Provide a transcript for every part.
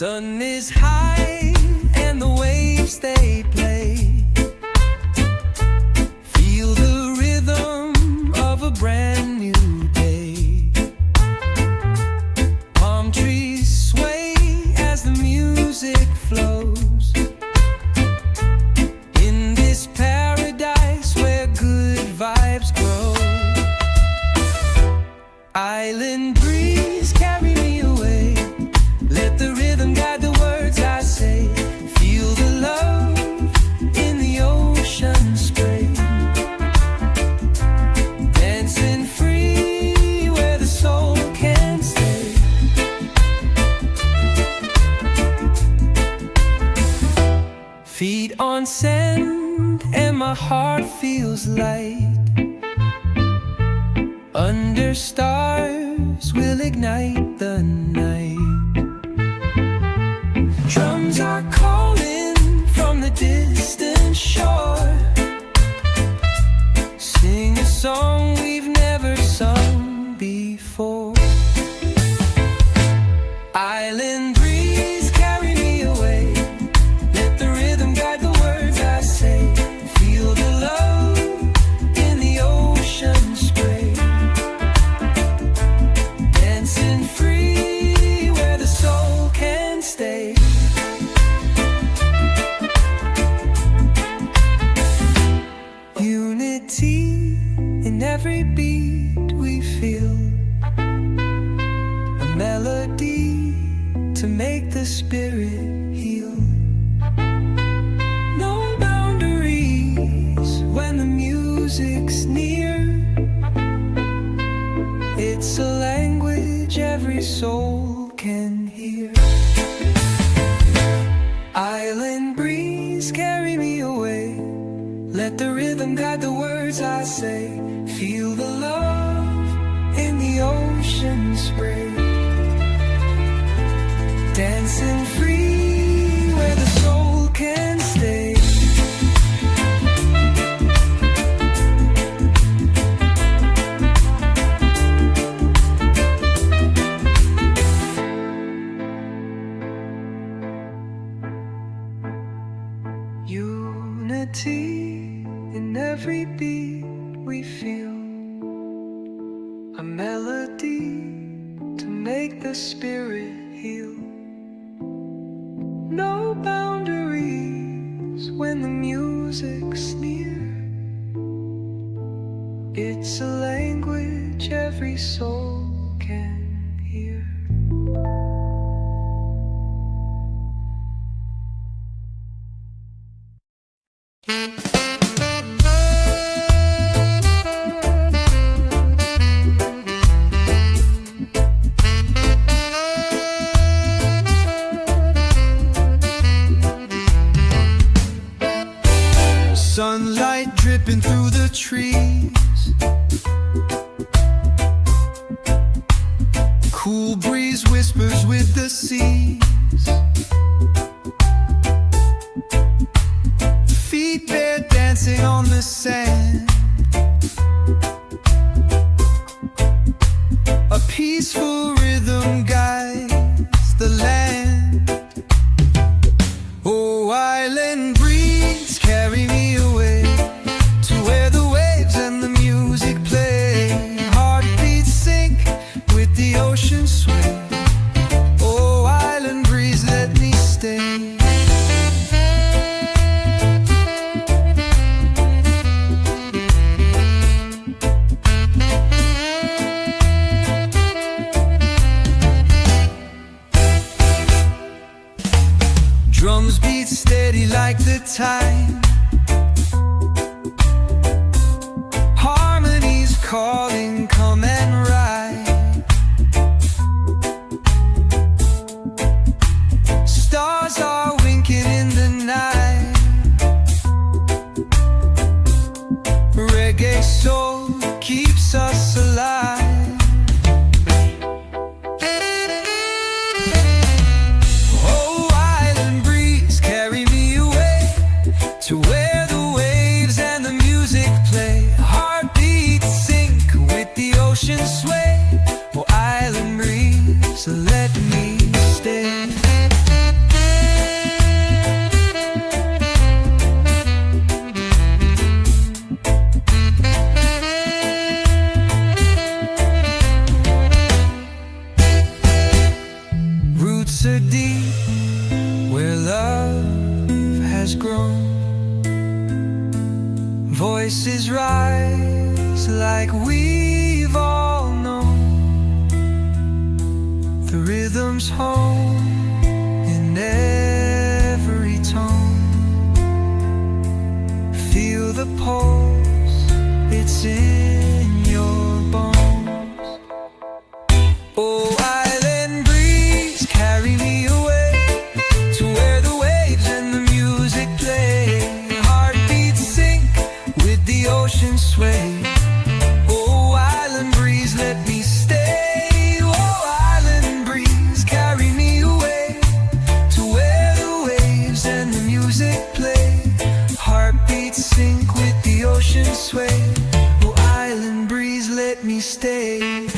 Sun is high and the waves they play. Feel the rhythm of a brand new day. Palm trees sway as the music flows. In this paradise where good vibes grow. Island breeze carry me away. Let the rhythm guide the words I say. Feel the love in the ocean spray. Dancing free where the soul can stay. Feet on sand and my heart feels light. Under stars we'll ignite the night. Drums are calling from the distant shore. Sing a song we've never sung before. Island breeze carry me away. Let the rhythm guide the words I say. Feel the love in the ocean spray. Dancing free where the soul can stay. Unity in every beat we feel. A melody to make the spirit heal. No boundaries when the music's near. It's a language every soul can hear. Island breeze carry me away. Let the rhythm guide the words I say. Feel the love in the ocean spray. Dancing free where the soul can stay. Unity in every beat we feel. A melody to make the spirit heal. No boundaries when the music's near. It's a language every soul can hear. Sunlight dripping through the trees. Cool breeze whispers with the seas. Feet bare dancing on the sand. A peaceful rhythm guides the land. Oh, island breeze carry me away to where the waves and the music play. Heartbeats sync with the ocean sway. Oh, island breeze, let me stay. Drums beat steady like the tide. Harmonies calling, come and ride. Stars are winking in the night. Reggae soul keeps us alive. To where the waves and the music play. Heartbeats sync with the has grown. Voices rise like we've all known. The rhythm's home in every tone. Feel the pulse, it's in your bones. Oh, island breeze, carry me away to where the waves and the music play. Heartbeats sync with the ocean sway. Oh, island breeze, let me stay. Oh, island breeze, carry me away to where the waves and the music play. Heartbeats sync with the ocean sway. Oh, island breeze, let me stay.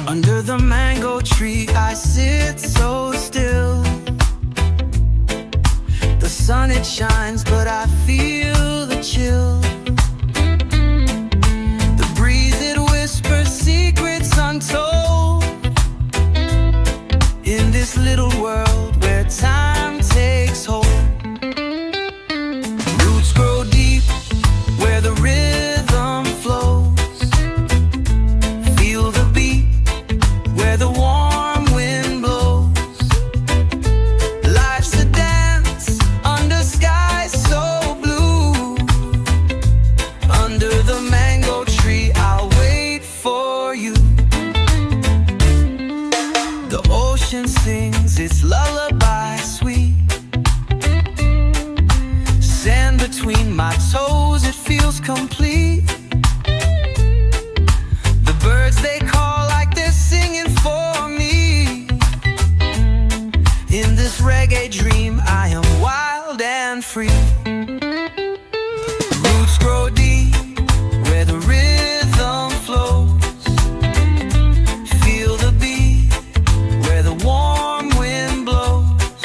Under the mango tree I sit so still. The sun it shines but I feel the chill. The breeze it whispers secrets untold. In this little world where time takes hold. Roots grow deep where the rhythm flows. Feel the beat where the warm wind blows. Life's a dance under skies so blue. Under the mango tree I'll wait for you. The ocean sings its lullaby sweet. Sand between my toes, it feels complete. The birds they call like they're singing for me. In this reggae dream I am wild and free. Roots grow deep where the rhythm flows. Feel the beat where the warm wind blows.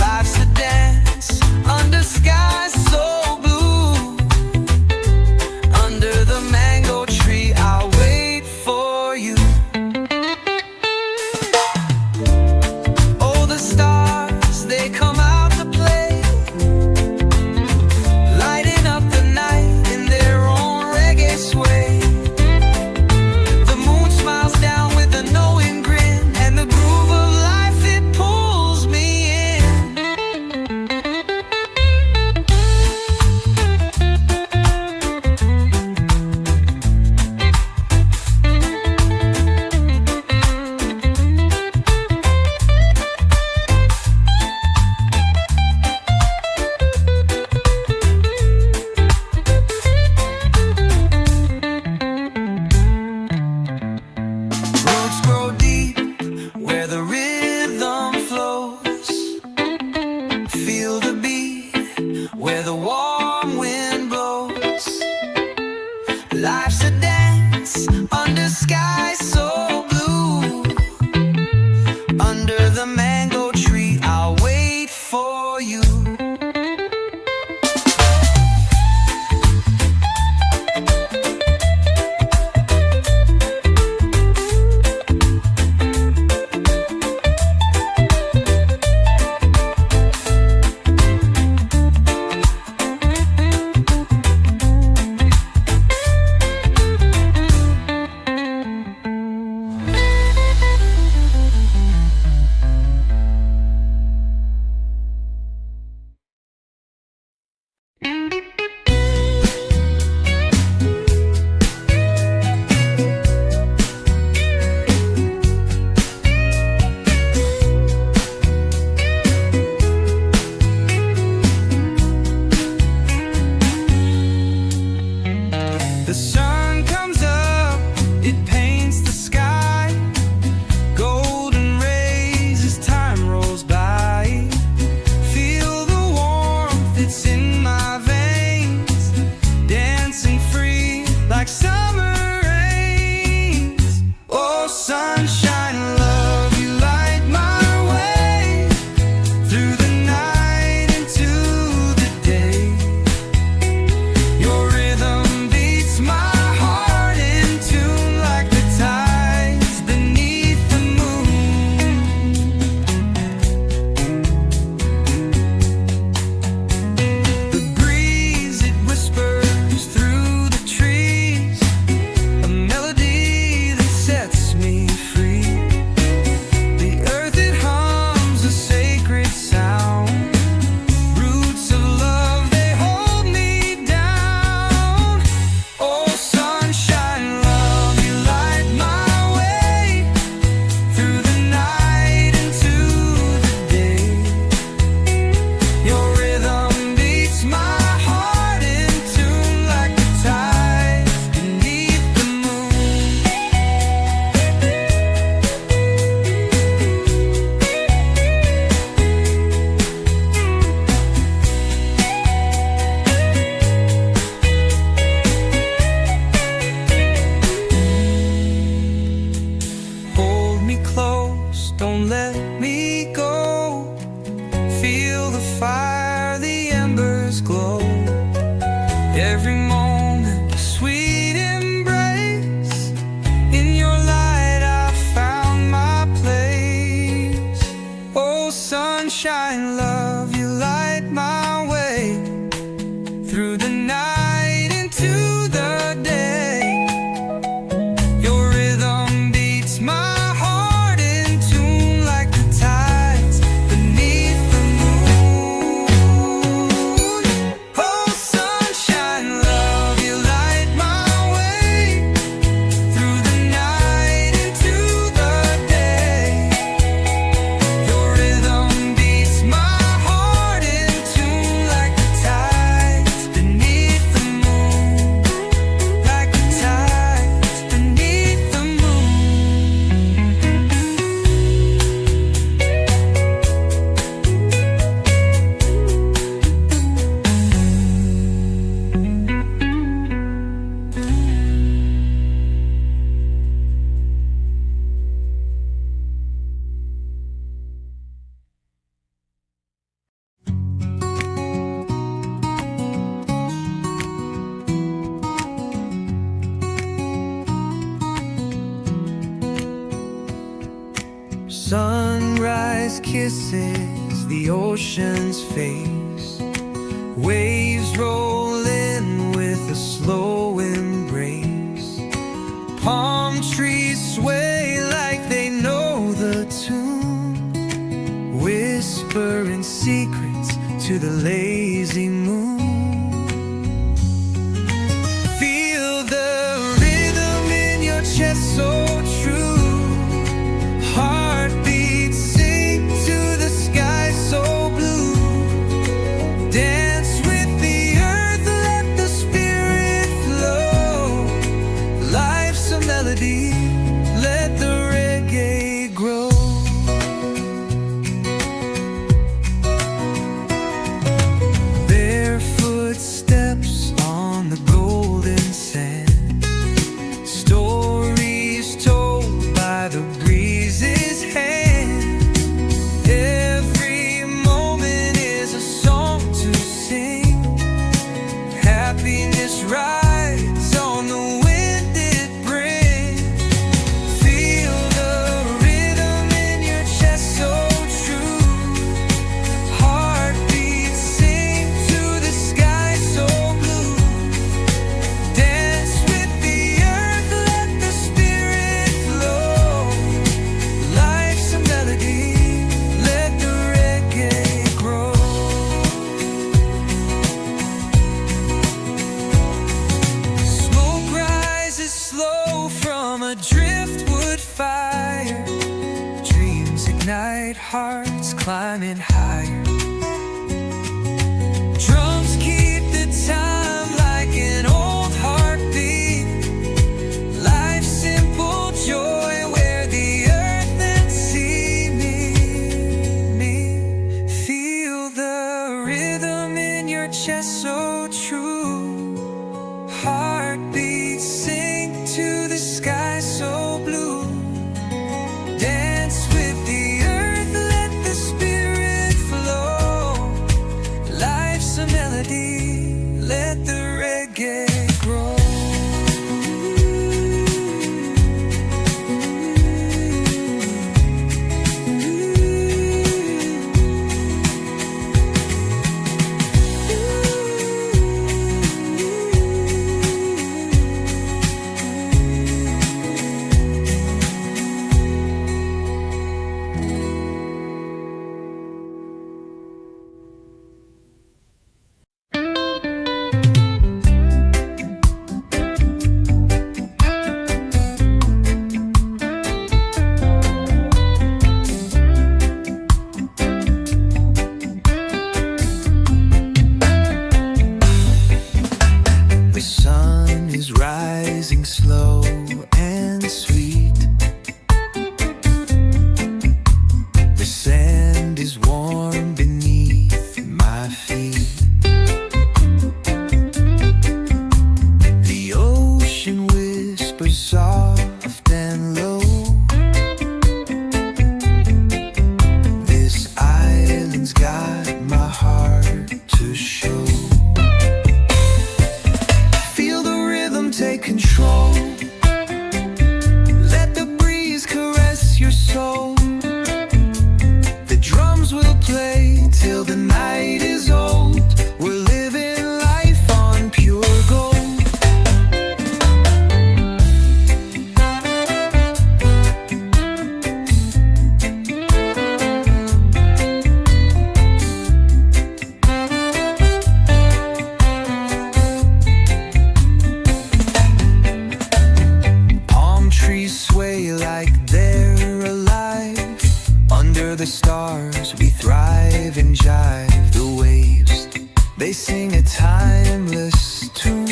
Life's a dance under skies so blue. Under the mango tree I'll wait for you. Oh, the stars, they come out to play. that's in my veins, dancing free like summer rains. Oh, sunshine, love, you light my way through the night into the day. Your rhythm beats my heart in tune like the tides beneath the moon. The breeze, it whispers through the trees, a melody that sets me free. The earth, it hums a sacred sound. Roots of love, they hold me down. Oh, sunshine, love, you light my way through the night into the day. Your rhythm beats my heart in tune like the tides beneath the moon. Hold me close, don't let me go. Feel the fire, the embers glow. Every moment, a sweet embrace. In your light, I found my place. Oh, sunshine, love, you light my way through the night into the day. Your rhythm beats my heart in tune like the tides beneath the moon. Oh, sunshine, love, you light my way through the night into the day. Your rhythm beats my heart in tune like the tides beneath the moon, like the tides beneath the moon. Sunrise kisses the ocean's face. Waves roll in with a slow embrace. Palm trees sway like they know the tune, whispering secrets to the lazy moon. Feel the rhythm in your chest so true. Heartbeats sink to the sky so blue. Dance with the earth, let the spirit flow. Life's a melody, let the reggae grow. Barefoot steps on the golden sand. Stories told by the breeze's hand. Every moment is a song to sing. Happiness rides on the wind it brings. Feel the rhythm in your chest so true. Heartbeats sing to the sky so blue. Dance with the earth, let the spirit flow. Life's a melody, let the reggae grow. Smoke rises slow from a driftwood fire. Dreams ignite, hearts climbing higher. Drums keep the time like an old heartbeat. Life's simple joy where the earth and sea meet. Feel the rhythm in your your chest so true. Heartbeats sink to the sky so blue. Dance with the earth, let the spirit flow. Life's a melody, let the reggae grow. Rising slow and sweet. The sand is warm beneath my feet. The ocean whispers soft and low. This island's got my heart to show. Take control. Let the breeze caress your soul. The drums will play till the night is old. We're living life on pure gold. Sway like they're alive. Under the stars we thrive and jive. The waves, they sing a timeless tune,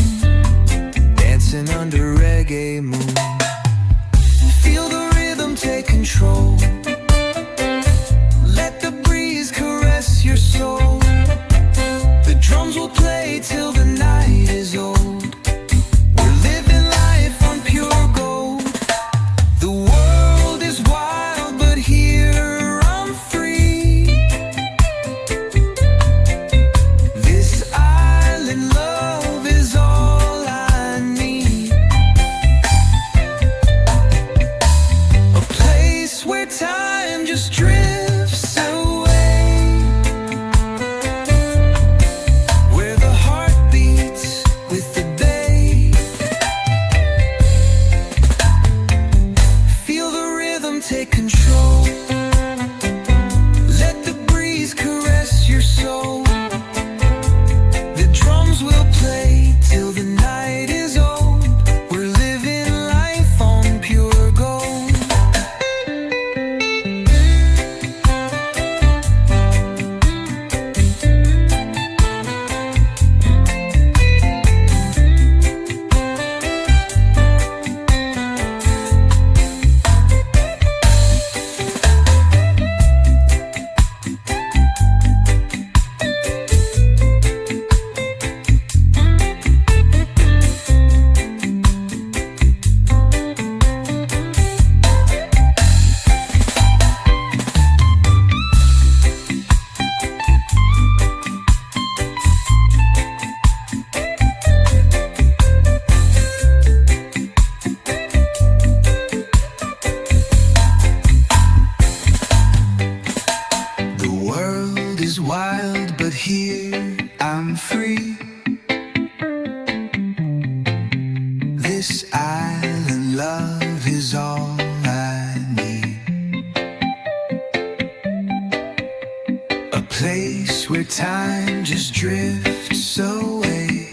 dancing under reggae moon. Feel the rhythm take control. Let the breeze caress your soul. The drums will play till the night is old. We're living life on pure gold. The world is wild, but here I'm free. This island love is all I need. A place where time just drifts away, where the heart beats with the bay. Take control. Let the breeze caress your soul. The drums will play till the night is old. We're living life on pure gold. Wild, but here I'm free. This island love is all I need. A place where time just drifts away,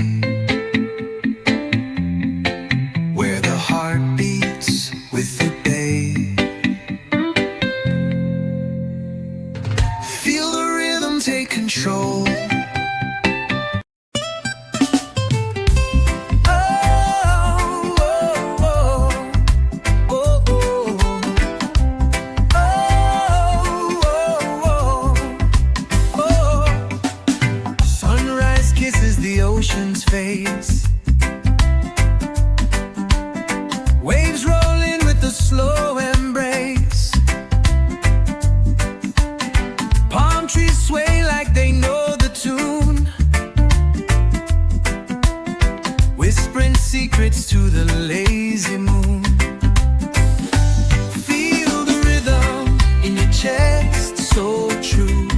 where the heart beats with the bay. Feel the rhythm take control. Sunrise is the ocean's face. Waves rolling with a slow embrace. Palm trees sway like they know the tune, whispering secrets to the lazy moon. Feel the rhythm in your chest, so true.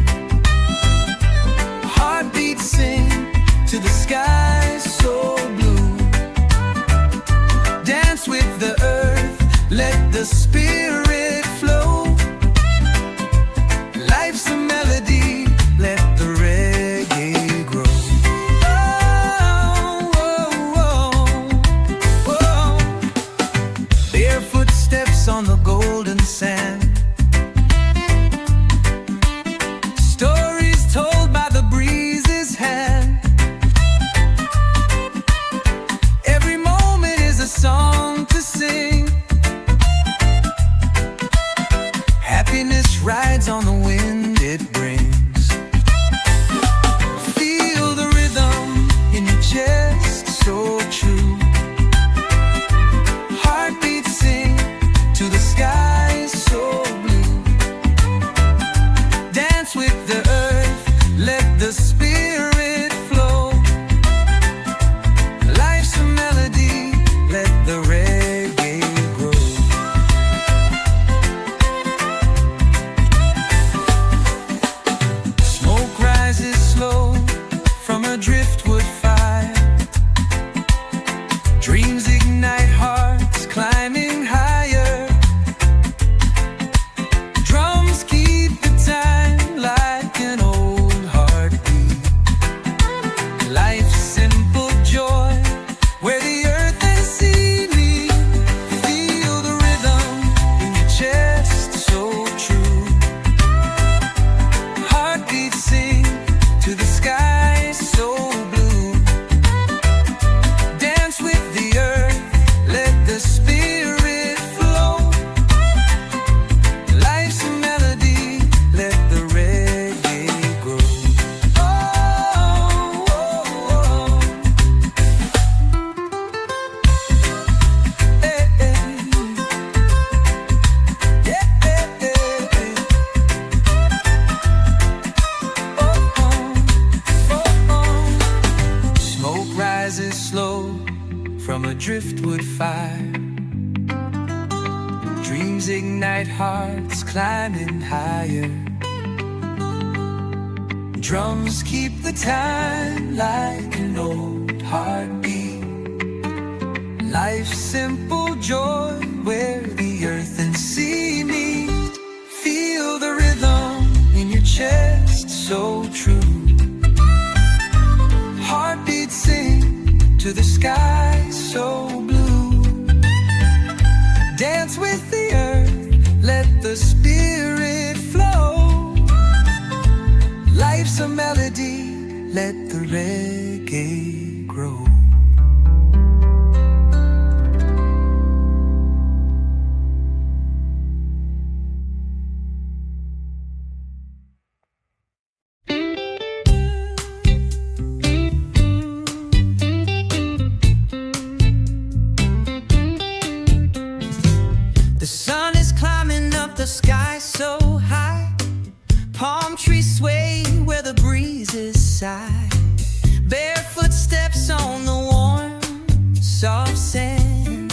Heartbeats sing to the sky, so blue. Dance with the earth, let the spirit flow. Life's a melody, let the reggae grow. Barefoot steps on the golden sand. Stories told by the breeze's hand. Every moment is a song to sing. Happiness rides on the wind it brings. Feel the rhythm in your chest, so true. Heartbeats sing to the sky, so blue. Dance with the earth, let the spirit flow. Life's a melody, let the reggae grow. Smoke rises slow from a driftwood fire. Dreams ignite hearts climbing higher. Drums keep the time like an old heartbeat. Life's simple joy, where the earth and sea meet. Feel the rhythm in your chest, so true. Heartbeats sing to the sky, so blue. Dance with the earth, let the spirit flow. Life's a melody, let the reggae grow. Oh, oh, oh. Hey, hey. Yeah, hey, hey, hey. Oh, oh, oh. Smoke rises slow from a driftwood fire. Dreams ignite hearts climbing higher. Drums keep the time like an old heartbeat. Life's simple joy, where the earth and sea meet. Feel the rhythm in your chest, so true. Heartbeats sing to the sky, so blue. Dance with the earth, let the spirit flow. Life's a melody, let the reggae grow. The sun is climbing up the sky so high. Palm trees sway where the breezes sigh. Barefoot steps on the warm, soft sand.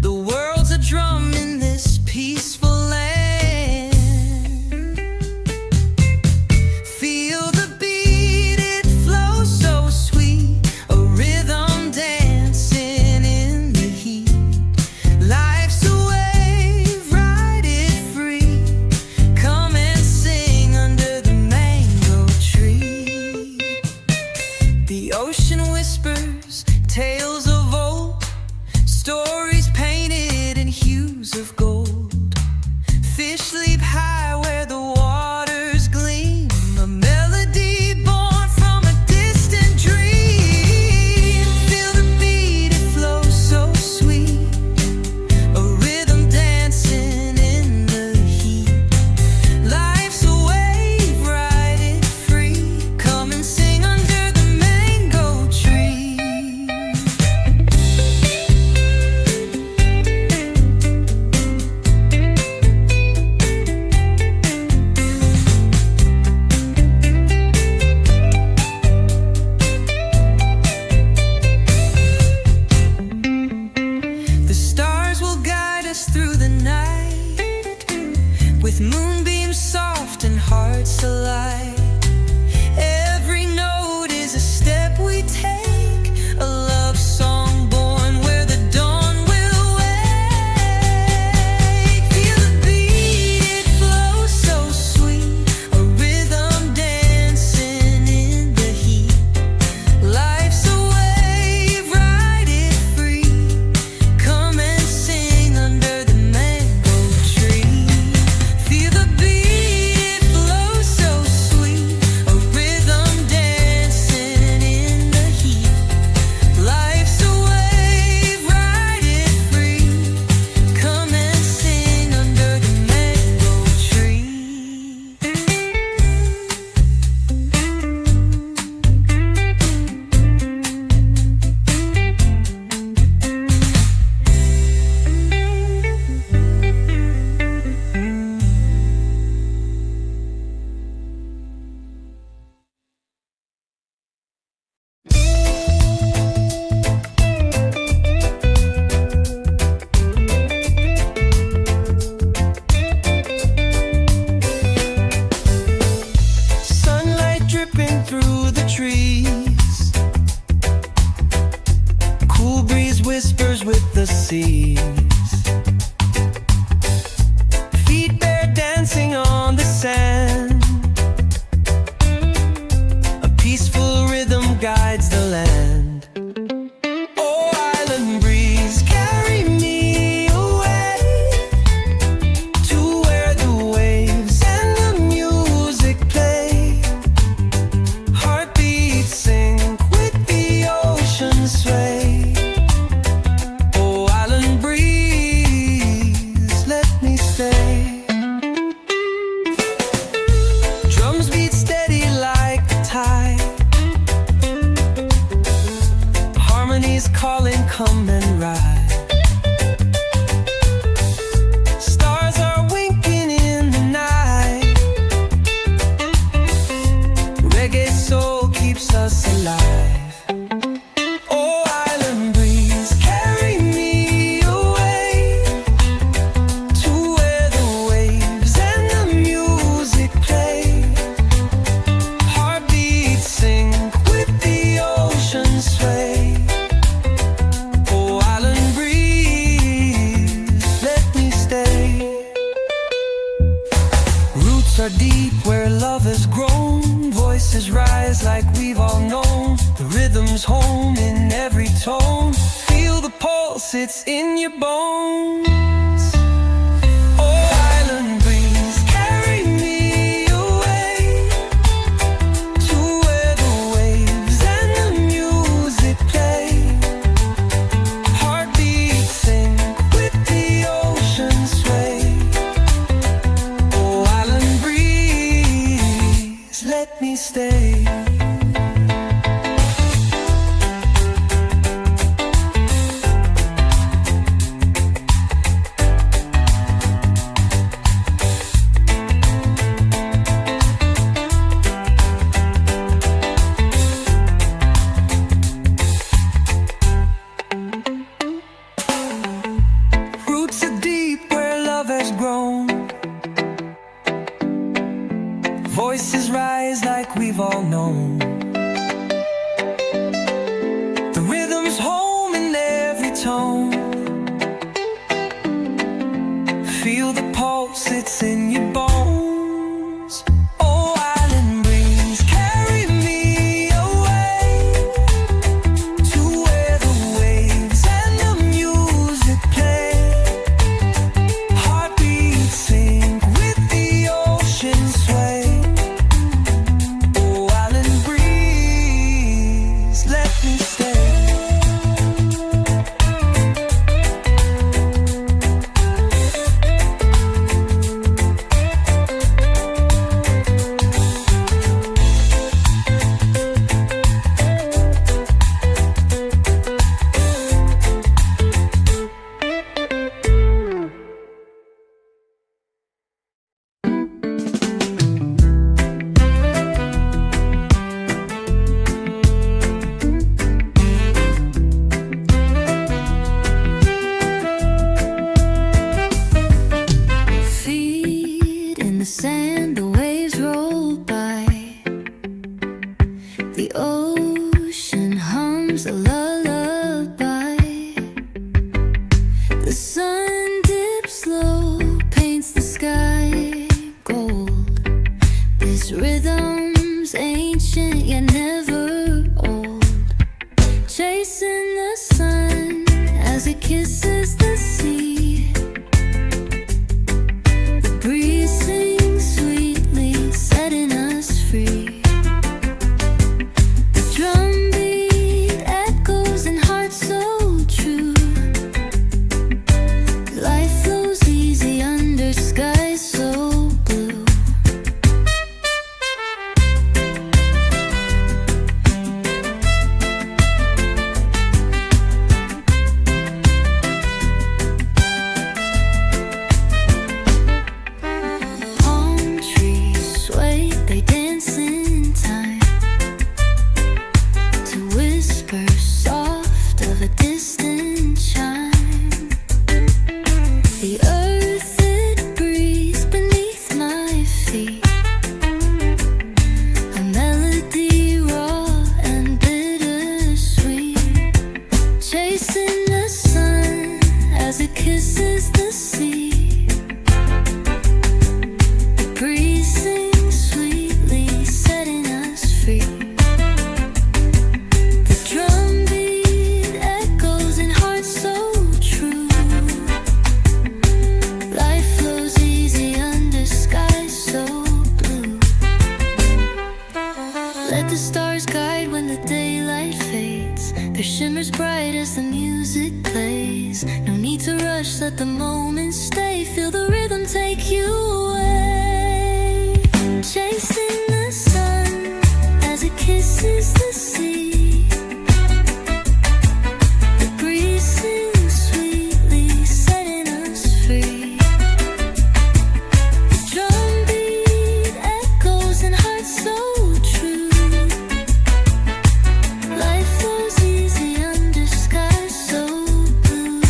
The world's a drum in this peaceful land. Feel the beat, it flows so sweet. A rhythm dancing in the heat. Life's a wave, ride it free. Come and sing under the mango tree. The ocean through the trees. Cool breeze whispers with the seas. Feet bare dancing on the sand. A peaceful rhythm guides the land. Oh, island breeze, carry me away to where the waves and the music play. Heartbeats sync with the ocean sway. Oh, island breeze, let me stay. Drums beat steady like a tide. Harmonies calling, come and ride. Stars are winking in the night. Reggae soul keeps us alive. Oh, island breeze, carry me away to where the waves and the music play. Heartbeats sync with the ocean sway. Oh, island breeze, let me stay. Roots are deep where love has grown. Voices rise like we've all known. The rhythm's home in every tone. Feel the pulse, it's in your bones. Oh, island breeze, carry me away to where the waves and the music play. Heartbeats sync with the ocean sway. Oh, island breeze, let me stay. Roots are deep where love has grown. Voices rise like we've all known. The rhythm's home in every tone. Feel the pulse, it's in your bones. Oh, island breeze, carry me away to where the waves and the music play. Heartbeats sync with the ocean sway. Oh, island breeze, let me stay. Feet in the sand, the waves roll by. The ocean hums a lullaby. The sun dips low, paints the sky gold. This rhythm's ancient yet never old. Chasing the sun as it kisses the sea. The breeze sings sweetly, setting us free. The drumbeat echoes in hearts so true. Life flows easy under skies so blue. Palm trees sway, they dance in Let the stars guide when the daylight fades. Their shimmers bright as the music plays. No need to rush, let the moment stay. Feel the rhythm take you away. Chasing the sun as it kisses the sea. The breeze sings sweetly, setting us free. The drumbeat echoes in hearts so true. Life flows easy under skies so blue.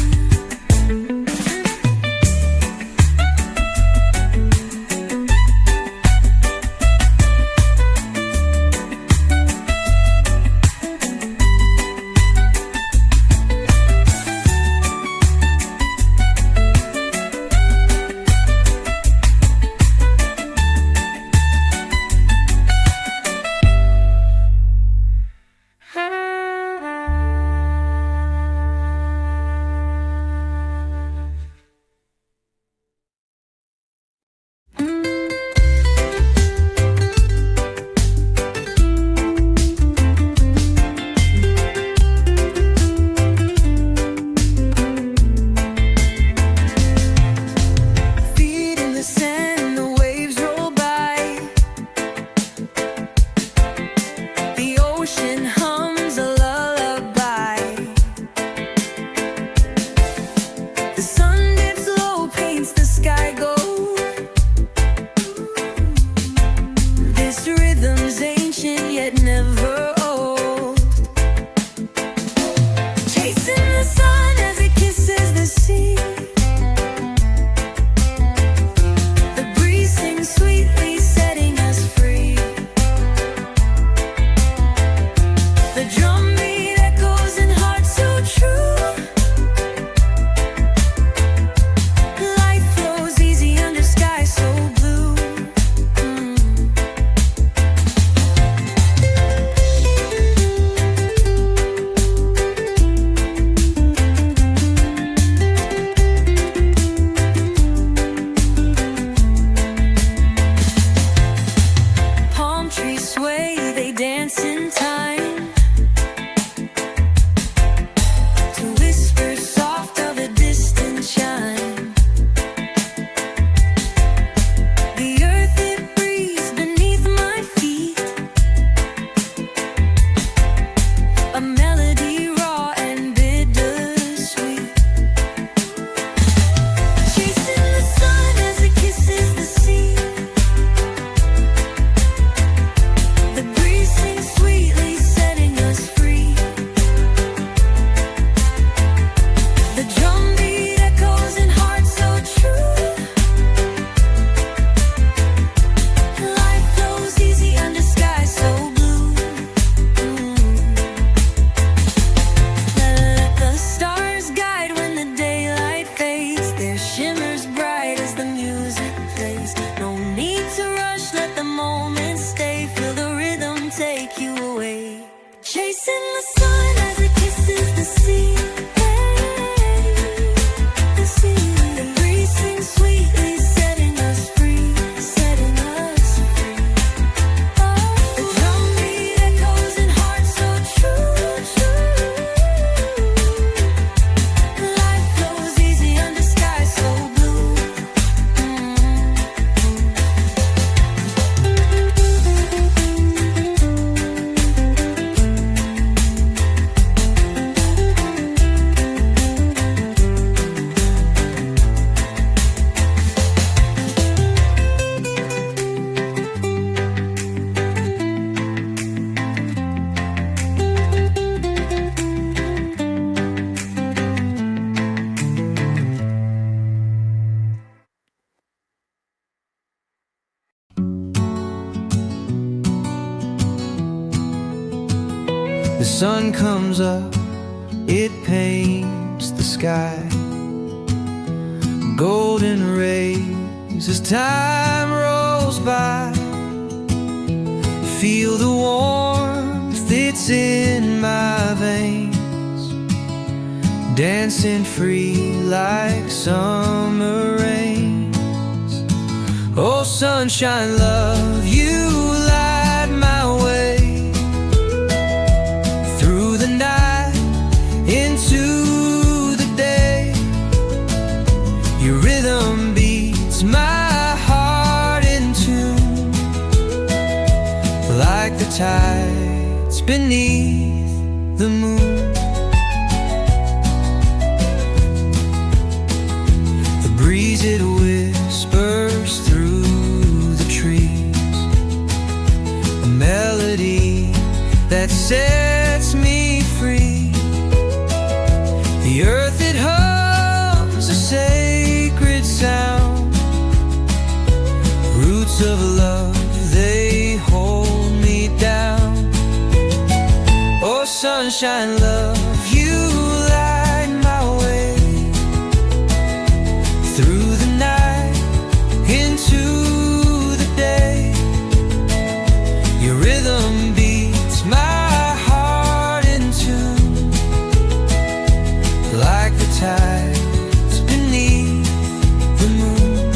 Feet in the sand, the waves roll by. The ocean hums a lullaby. The sun dips low, paints the sky gold. This rhythm's ancient yet never old. Chasing the sun as it kisses the sea. The breeze sings sweetly, setting us free. The drumbeat echoes in hearts so true. Life flows easy under skies so blue. Palm trees sway, they dance in time to whispers soft of a distant chime. The earth it breathes beneath my feet, a melody raw and bittersweet. Chasing the sun as it kisses the sea. The breeze sings sweetly, setting us free. The drumbeat echoes in hearts so true. Life flows easy under skies so blue. Let the stars guide when the daylight fades. Their shimmers bright as the music plays. No need to rush, let the moment stay. Feel the rhythm take you away. Chasing the sun as it kisses the sea. The sea. The breeze sings sweetly, setting us free, setting us free. The drumbeat echoes in hearts so true, true. Life flows easy under skies so blue. The sun comes up, it paints the sky golden rays as time rolls by. Feel the warmth, it's in my veins, dancing free like summer rains. Oh sunshine, love, you light my way. like the tides beneath the moon. The breeze, it whispers through the trees, a melody that sets me free. The earth, it hums a sacred sound. Roots of love, they hold me down. Oh sunshine, love, you light my way through the night into the day. Your rhythm beats my heart in tune, like the tides beneath the moon.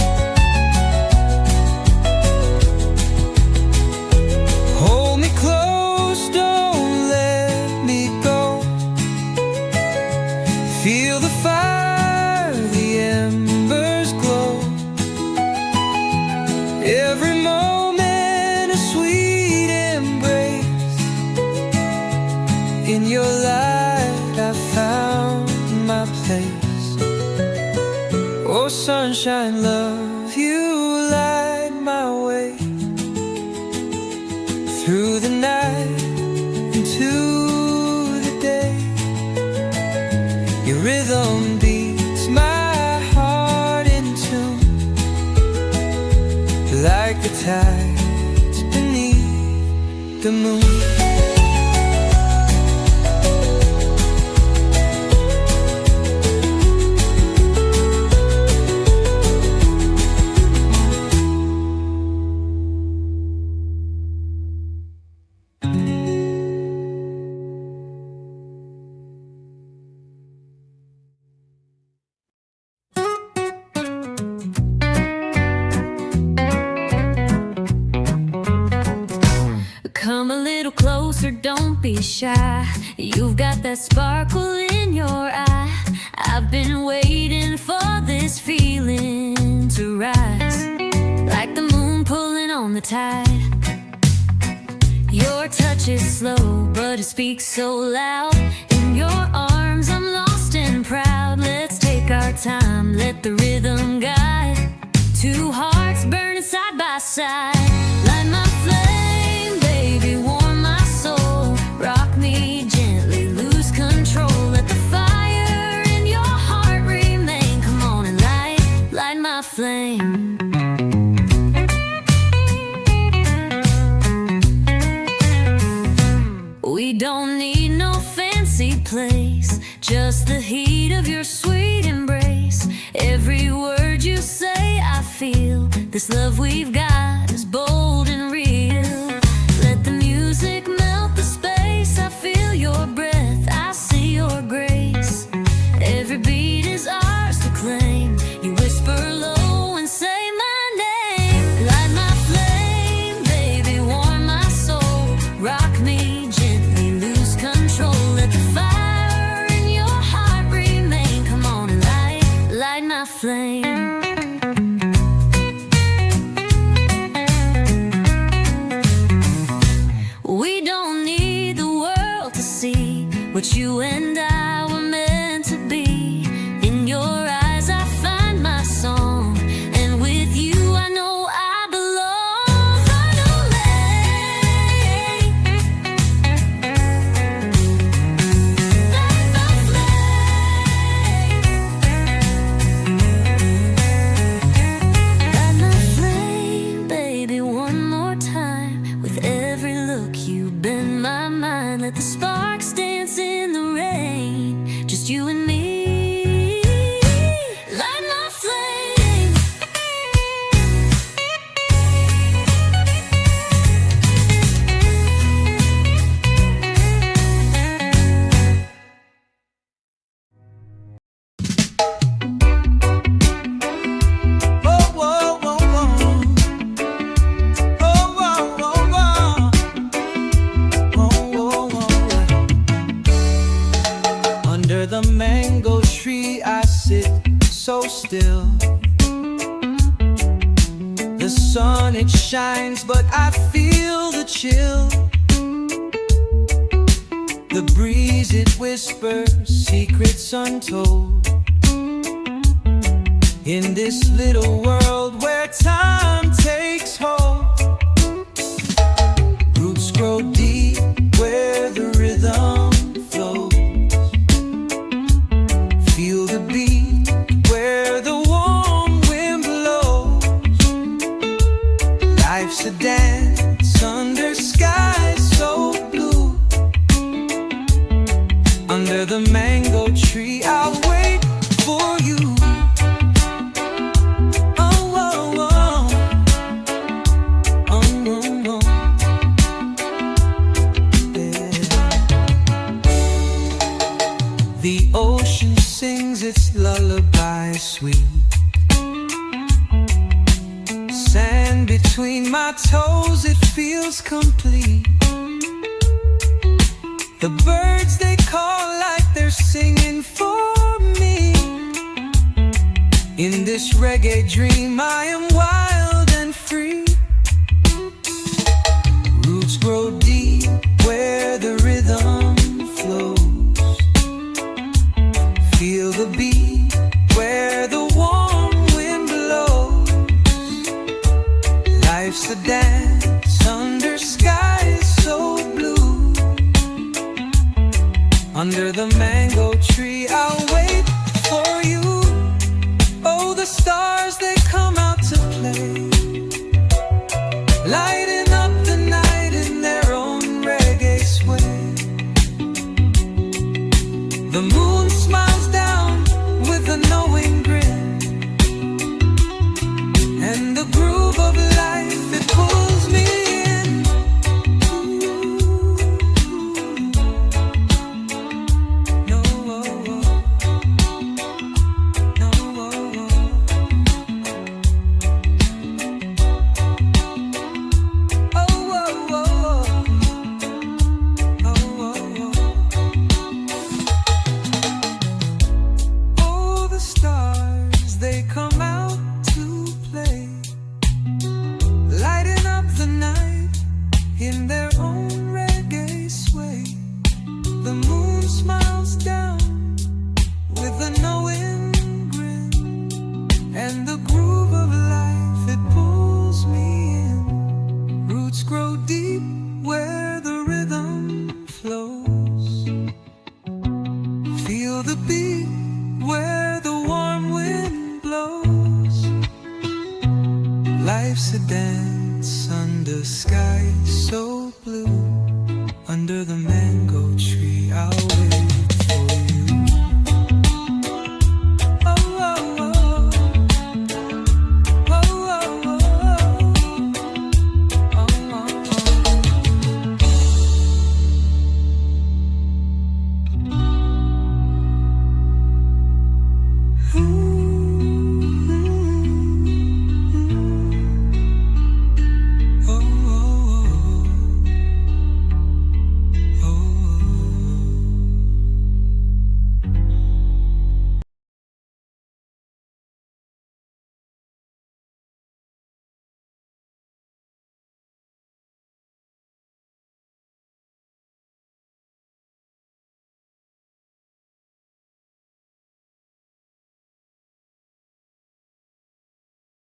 Hold me close, don't let me go. Feel the fire, the embers glow. Every moment a sweet embrace. In your light I found my place. Oh sunshine, love, you light my way through the night into the day. Your rhythm beats my heart in tune, like the tides beneath the moon. Come a little closer, don't be shy. You've got that sparkle in your eye. I've been waiting for this feeling to rise, like the moon pulling on the tide. Your touch is slow, but it speaks so loud. In your arms, I'm lost and proud. Let's take our time, let the rhythm guide. Two hearts burning side by side. Light my flame, baby, warm my soul. Rock me gently, lose control. Let the fire in your heart remain. Come on and light my flame. We don't need no fancy place, just the heat of your sweet embrace. Every word you say I feel. This love we've got is bold and real. Let the music melt the space. I feel your breath, I see your grace. Every beat is ours to claim. You whisper low and say my name. Light my flame, baby, warm my soul. Rock me gently, lose control. Let the fire in your heart remain. Come on and light my flame. We don't need the world to see what you and I were meant to be. In your eyes I find my song, and with you I know I belong. Light my flame, baby, one more time. With every look you bend my mind. Let the sparks dance in the rain, just you and me. Light my flame. Oh, whoa, whoa, whoa. Oh, whoa, whoa, whoa. Oh, whoa, whoa. Under the mango tree I sit so still. The sun, it shines, but I feel the chill. The breeze, it whispers secrets untold. In this little world where time takes hold, roots grow deep where the rhythm flows. Feel the beat where the warm wind blows. Life's a dance under skies so blue. Under the mango tree I'll wait for you. The ocean sings its lullaby sweet. Sand between my toes, it feels complete. The birds, they call like they're singing for me. In this reggae dream I am wild and free. Roots grow deep where the rhythm flows. Feel the beat where the warm wind blows. Life's a dance under skies so blue. Under the mango tree I'll wait for you. Oh, the stars, they come out to play, lighting up the night in their own reggae sway. The moon smiles down with a knowing grin, and the groove of life, it pulls me in. No, oh, oh. No, oh, oh. Oh, oh, oh. Oh, oh, oh. Oh, the stars, they come out to play, lighting up the night in their own reggae sway. The moon smiles down with a knowing grin, and the groove of life, it pulls me in. Roots grow deep where the rhythm flows. Feel the beat where the warm wind blows. Life's a dance under skies so blue. Under the mango tree I'll